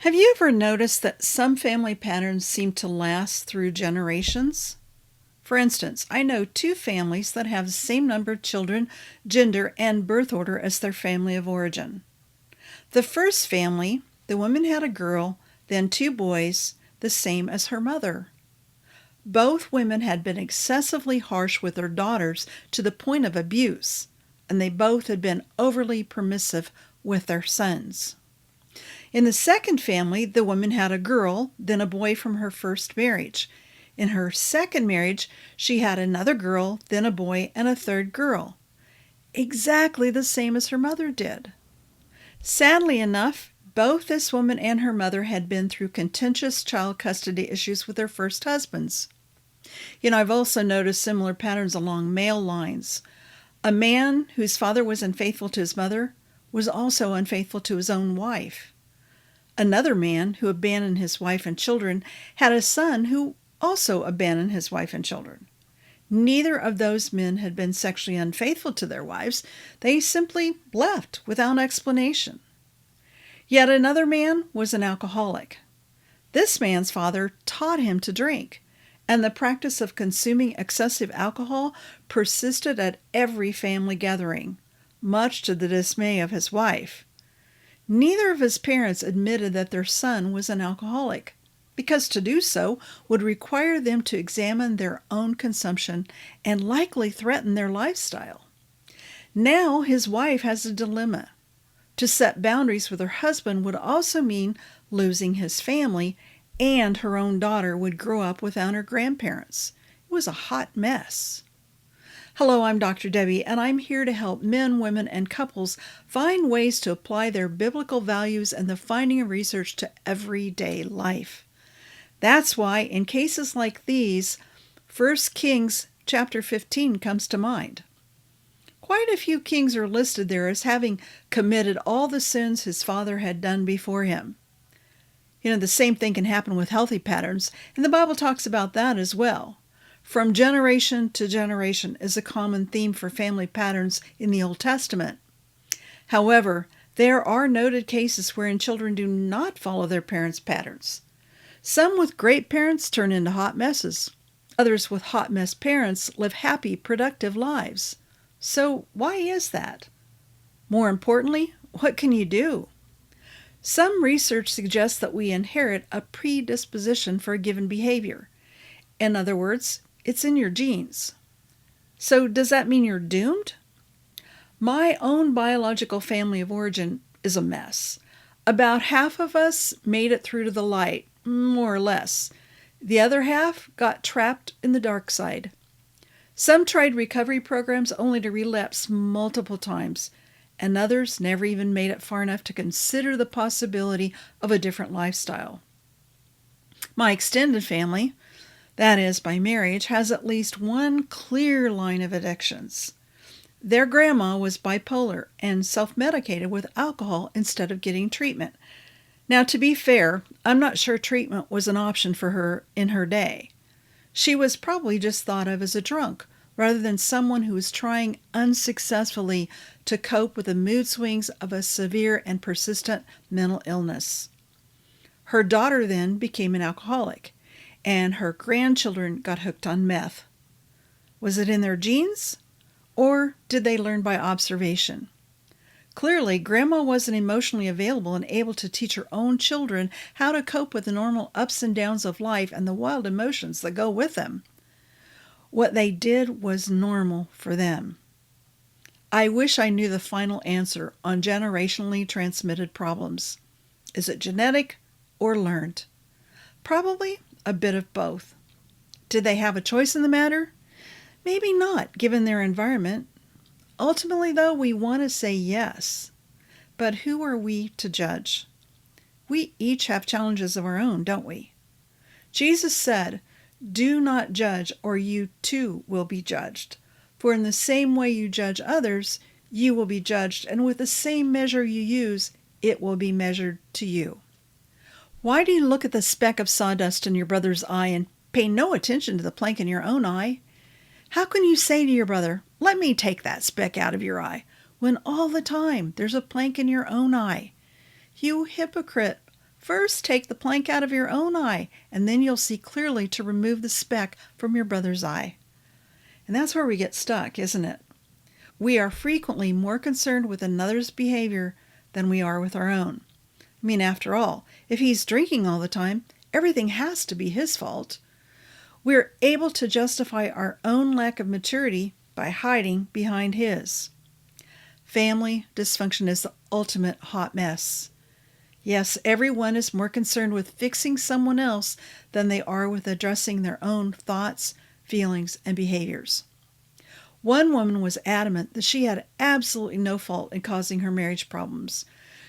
Have you ever noticed that some family patterns seem to last through generations? For instance, I know two families that have the same number of children, gender, and birth order as their family of origin. The first family, the woman had a girl, then two boys, the same as her mother. Both women had been excessively harsh with their daughters to the point of abuse, and they both had been overly permissive with their sons. In the second family, the woman had a girl, then a boy from her first marriage. In her second marriage, she had another girl, then a boy, and a third girl. Exactly the same as her mother did. Sadly enough, both this woman and her mother had been through contentious child custody issues with their first husbands. I've also noticed similar patterns along male lines. A man whose father was unfaithful to his mother was also unfaithful to his own wife. Another man who abandoned his wife and children had a son who also abandoned his wife and children. Neither of those men had been sexually unfaithful to their wives. They simply left without explanation. Yet another man was an alcoholic. This man's father taught him to drink, and the practice of consuming excessive alcohol persisted at every family gathering, much to the dismay of his wife. Neither of his parents admitted that their son was an alcoholic, because to do so would require them to examine their own consumption and likely threaten their lifestyle. Now his wife has a dilemma. To set boundaries with her husband would also mean losing his family, and her own daughter would grow up without her grandparents. It was a hot mess. Hello, I'm Dr. Debi, and I'm here to help men, women, and couples find ways to apply their biblical values and the finding of research to everyday life. That's why, in cases like these, 1 Kings chapter 15 comes to mind. Quite a few kings are listed there as having committed all the sins his father had done before him. The same thing can happen with healthy patterns, and the Bible talks about that as well. From generation to generation is a common theme for family patterns in the Old Testament. However, there are noted cases wherein children do not follow their parents' patterns. Some with great parents turn into hot messes. Others with hot mess parents live happy, productive lives. So why is that? More importantly, what can you do? Some research suggests that we inherit a predisposition for a given behavior. In other words, it's in your genes. So does that mean you're doomed? My own biological family of origin is a mess. About half of us made it through to the light, more or less. The other half got trapped in the dark side. Some tried recovery programs only to relapse multiple times, and others never even made it far enough to consider the possibility of a different lifestyle. My extended family, that is, by marriage, has at least one clear line of addictions. Their grandma was bipolar and self-medicated with alcohol instead of getting treatment. Now, to be fair, I'm not sure treatment was an option for her in her day. She was probably just thought of as a drunk, rather than someone who was trying unsuccessfully to cope with the mood swings of a severe and persistent mental illness. Her daughter then became an alcoholic, and her grandchildren got hooked on meth. Was it in their genes, or did they learn by observation? Clearly, Grandma wasn't emotionally available and able to teach her own children how to cope with the normal ups and downs of life and the wild emotions that go with them. What they did was normal for them. I wish I knew the final answer on generationally transmitted problems. Is it genetic or learned? Probably a bit of both. Did they have a choice in the matter? Maybe not, given their environment. Ultimately, though, we want to say yes. But who are we to judge? We each have challenges of our own, don't we? Jesus said, "Do not judge, or you too will be judged. For in the same way you judge others, you will be judged, and with the same measure you use, it will be measured to you." Why do you look at the speck of sawdust in your brother's eye and pay no attention to the plank in your own eye? How can you say to your brother, "Let me take that speck out of your eye," when all the time there's a plank in your own eye? You hypocrite! First, take the plank out of your own eye, and then you'll see clearly to remove the speck from your brother's eye. And that's where we get stuck, isn't it? We are frequently more concerned with another's behavior than we are with our own. I mean, after all, if he's drinking all the time, everything has to be his fault. We're able to justify our own lack of maturity by hiding behind his. Family dysfunction is the ultimate hot mess. Yes, everyone is more concerned with fixing someone else than they are with addressing their own thoughts, feelings, and behaviors. One woman was adamant that she had absolutely no fault in causing her marriage problems.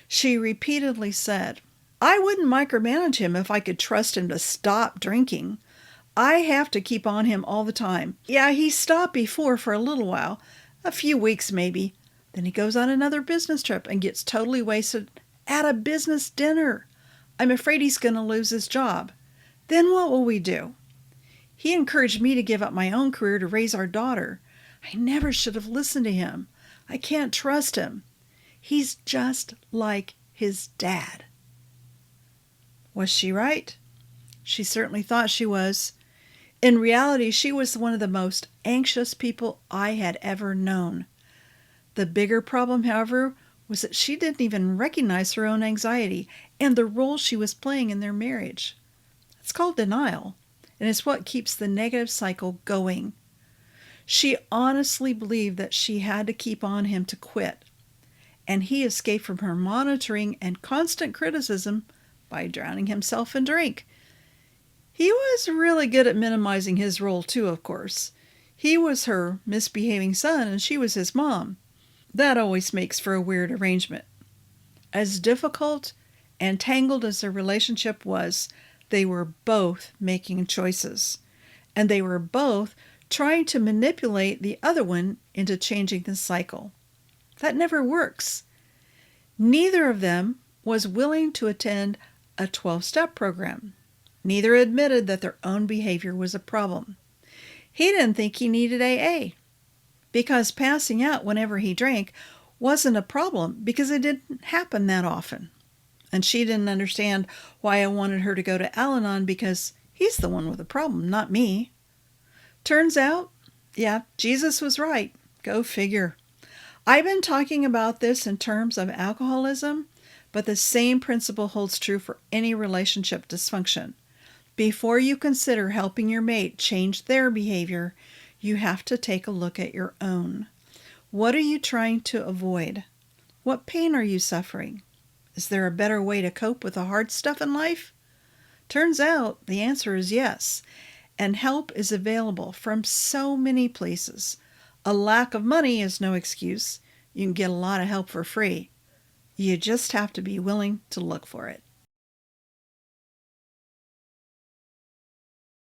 She repeatedly said, "I wouldn't micromanage him if I could trust him to stop drinking. I have to keep on him all the time. Yeah, he stopped before for a little while, a few weeks maybe. Then he goes on another business trip and gets totally wasted at a business dinner. I'm afraid he's going to lose his job. Then what will we do? He encouraged me to give up my own career to raise our daughter. I never should have listened to him. I can't trust him. He's just like his dad." Was she right? She certainly thought she was. In reality, she was one of the most anxious people I had ever known. The bigger problem, however, was that she didn't even recognize her own anxiety and the role she was playing in their marriage. It's called denial, and it's what keeps the negative cycle going. She honestly believed that she had to keep on him to quit, and he escaped from her monitoring and constant criticism by drowning himself in drink. He was really good at minimizing his role too, of course. He was her misbehaving son, and she was his mom. That always makes for a weird arrangement. As difficult and tangled as their relationship was, they were both making choices, and they were both trying to manipulate the other one into changing the cycle. That never works. Neither of them was willing to attend a 12-step program. Neither admitted that their own behavior was a problem. He didn't think he needed AA, because passing out whenever he drank wasn't a problem because it didn't happen that often. And she didn't understand why I wanted her to go to Al-Anon because he's the one with the problem, not me. Turns out, yeah, Jesus was right. Go figure. I've been talking about this in terms of alcoholism, but the same principle holds true for any relationship dysfunction. Before you consider helping your mate change their behavior, you have to take a look at your own. What are you trying to avoid? What pain are you suffering? Is there a better way to cope with the hard stuff in life? Turns out the answer is yes, and help is available from so many places. A lack of money is no excuse. You can get a lot of help for free. You just have to be willing to look for it.